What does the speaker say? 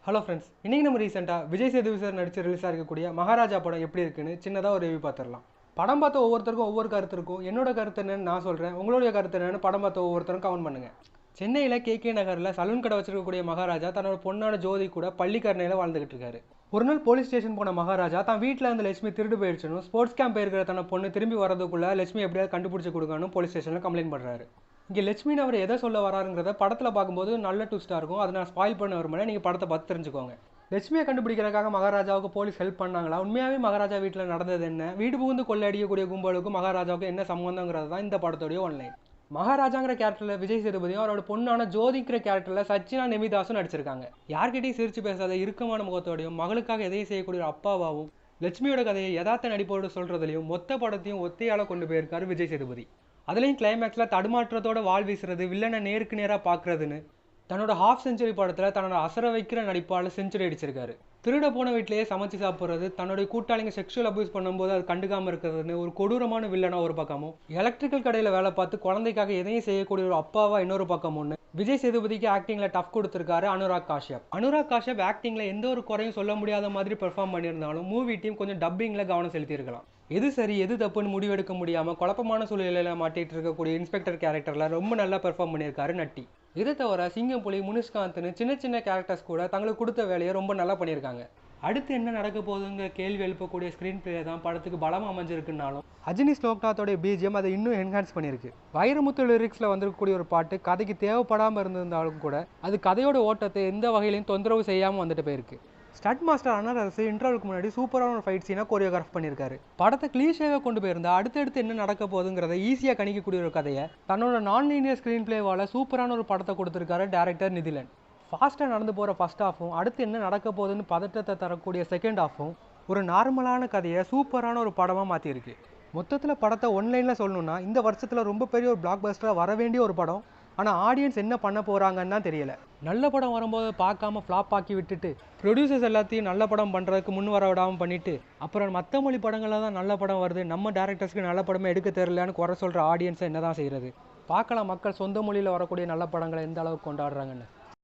Hello friends, இன்றைக்கி நம்ம ரீசெண்டாக விஜய் சேதுபதி சார் நடித்து ரிலீஸாக இருக்கக்கூடிய மகாராஜா படம் எப்படி இருக்குன்னு சின்னதாக ஒரு ரிவ்யூ பார்த்துடலாம். படம் பார்த்த ஒவ்வொருத்தருக்கும் ஒவ்வொரு கருத்து இருக்கும். என்னோட கருத்து என்னன்னு நான் சொல்கிறேன், உங்களுடைய கருத்து என்னன்னு படம் பார்த்த ஒவ்வொருத்தரும் கமெண்ட் பண்ணுங்கள். சென்னையில் கே நகரில் சலூன் கடை வச்சிருக்கக்கூடிய மகாராஜா தன்னோட பொண்ணான ஜோதி கூட பள்ளிக்கரணையில் வாழ்ந்துகிட்டு இருக்காரு. ஒரு நாள் போலீஸ் ஸ்டேஷன் போன மகாராஜா தான் வீட்டில் இருந்த லட்சுமி திருடு போயிடுச்சுன்னு ஸ்போர்ட்ஸ் கேம்ப் இருக்கிற தன்னை பொண்ணு திரும்பி வரதுக்குள்ளே லட்சுமி எப்படியாவது கண்டுபிடிச்சி கொடுக்கணும் போலீஸ் ஸ்டேஷனில் கம்ப்ளைண்ட் பண்ணுறாரு. இங்கே லட்சுமின்னு அவர் எதை சொல்ல வராருங்கிறத படத்தில் பார்க்கும்போது நல்ல ட்விஸ்ட்டாக இருக்கும். அதை நான் ஸ்பாயில் பண்ண வருமானே நீங்கள் படத்தை பார்த்து தெரிஞ்சுக்கோங்க. லட்சுமியை கண்டுபிடிக்கிறதுக்காக மகாராஜாவுக்கு போலீஸ் ஹெல்ப் பண்ணாங்களா, உண்மையாகவே மகாராஜா வீட்டில் நடந்தது என்ன, வீடு புகுந்து கொள்ளையடிக்கக்கூடிய கும்பலுக்கும் மகாராஜாவுக்கு என்ன சம்பந்தங்கிறது தான் இந்த படத்தோடைய ஒன்லைன். மகாராஜாங்கிற கேரக்டரில் விஜய் சேதுபதியும் அவரோட பொண்ணான ஜோதிக்கிற கேரக்டரில் சச்சினா நெமிதாஸும் நடிச்சிருக்காங்க. யார்கிட்டையும் சிரிச்சு பேசாத இறுக்கமான முகத்தோடையும் மகளுக்காக எதையும் செய்யக்கூடிய ஒரு அப்பாவாகவும் லட்சுமியோட கதையை யதார்த்த நடிப்போடு சொல்கிறதுலையும் மொத்த படத்தையும் ஒத்தையால் கொண்டு போயிருக்காரு விஜய் சேதுபதி. அதுலேயும் கிளைமேக்ஸில் தடுமாற்றத்தோட வால் வீசுறது, வில்லனை நேருக்கு நேராக பார்க்குறதுன்னு தன்னோட ஹாஃப் செஞ்சுரி படத்தில் தன்னோட அசர வைக்கிற நடிப்பால் செஞ்சுரி அடிச்சிருக்காரு. திருட போன வீட்டிலேயே சமைச்சு சாப்பிட்றது, தன்னுடைய கூட்டாளிங்க செக்ஷுவல் அபியூஸ் பண்ணும்போது அது கண்டுக்காமல் இருக்கிறதுன்னு ஒரு கொடூரமான வில்லனா ஒரு பக்கமும், எலக்ட்ரிக்கல் கடையில் வேலை பார்த்து குழந்தைக்காக எதையும் செய்யக்கூடிய ஒரு அப்பாவா இன்னொரு பக்கமும்னு விஜய் சேதுபதிக்கு ஆக்டிங்கில் டஃப் கொடுத்துருக்காரு அனுராக் காஷ்யப். அனுராக் காஷ்யப் ஆக்டிங்கில் எந்த ஒரு குறையும் சொல்ல முடியாத மாதிரி பெர்ஃபார்ம் பண்ணியிருந்தாலும் மூவி டீம் கொஞ்சம் டப்பிங்கில் கவனம் செலுத்தியிருக்கலாம். எது சரி எது தப்புன்னு முடிவெடுக்க முடியாமல் குழப்பமான சூழ்நிலையில் மாட்டிகிட்டு இருக்கக்கூடிய இன்ஸ்பெக்டர் கேரக்டரில் ரொம்ப நல்லா பெர்ஃபார்ம் பண்ணியிருக்காரு நட்டி. இதை தவிர சிங்கம்புலி, முனிஷ்காந்த்னு சின்ன சின்ன கேரக்டர்ஸ் கூட தங்களுக்கு கொடுத்த வேலையை ரொம்ப நல்லா பண்ணியிருக்காங்க. அடுத்து என்ன நடக்க போகுதுங்கிற கேள்வி எழுப்பக்கூடிய ஸ்க்ரீன் பிளே தான் படத்துக்கு பலம் அமைஞ்சிருக்குனாலும் அஜினிஸ் லோக்நாத்தோடைய பிஜிஎம் அதை இன்னும் என்ஹான்ஸ் பண்ணியிருக்கு. வைரமுத்து லிரிக்ஸில் வந்திருக்கக்கூடிய ஒரு பாட்டு கதைக்கு தேவைப்படாமல் இருந்திருந்தாலும் கூட அது கதையோட ஓட்டத்தை எந்த வகையிலையும் தொந்தரவு செய்யாமல் வந்துட்டு போயிருக்கு. ஸ்டட் மாஸ்டர் அனரசு இன்டர்வலுக்கு முன்னாடி சூப்பரான ஒரு ஃபைட் சீனாக கோரியோகிராஃப் பண்ணியிருக்காரு. படத்தை கிளீஷாக கொண்டு போயிருந்தா அடுத்தடுத்து என்ன நடக்க போகுதுங்கிறத ஈஸியாக கணிக்கக்கூடிய ஒரு கதையை தன்னோட நான் லீனியர் ஸ்க்ரீன் பிளேவால் சூப்பரான ஒரு படத்தை கொடுத்துருக்காரு டேரக்டர் நிதிலன். ஃபாஸ்ட்டாக நடந்து போகிற ஃபர்ஸ்ட் ஹாஃபும் அடுத்து என்ன நடக்க போகுதுன்னு பதட்டத்தை தரக்கூடிய செகண்ட் ஹாஃபும் ஒரு நார்மலான கதையை சூப்பரான ஒரு படமாக மாற்றிருக்கு. மொத்தத்தில் படத்தை ஒன்லைனில் சொல்லணும்னா இந்த வருஷத்தில் ரொம்ப பெரிய ஒரு பிளாக் பஸ்டராக வர வேண்டிய ஒரு படம். ஆனால் ஆடியன்ஸ் என்ன பண்ண போகிறாங்கன்னு தான் தெரியல. நல்ல படம் வரும்போது பார்க்காம ஃப்ளாப் ஆக்கி விட்டுட்டு ப்ரொடியூசர்ஸ் எல்லாத்தையும் நல்ல படம் பண்ணுறதுக்கு முன் வர விடாமல் பண்ணிவிட்டு அப்புறம் மற்ற மொழி படங்களில் தான் நல்ல படம் வருது, நம்ம டேரக்டர்ஸ்க்கு நல்ல படமே எடுக்க தெரியலன்னு குறை சொல்கிற ஆடியன்ஸை என்ன தான் செய்கிறது. பார்க்கலாம் மக்கள் சொந்த மொழியில் வரக்கூடிய நல்ல படங்களை எந்த அளவுக்கு கொண்டாடுறாங்கன்னு.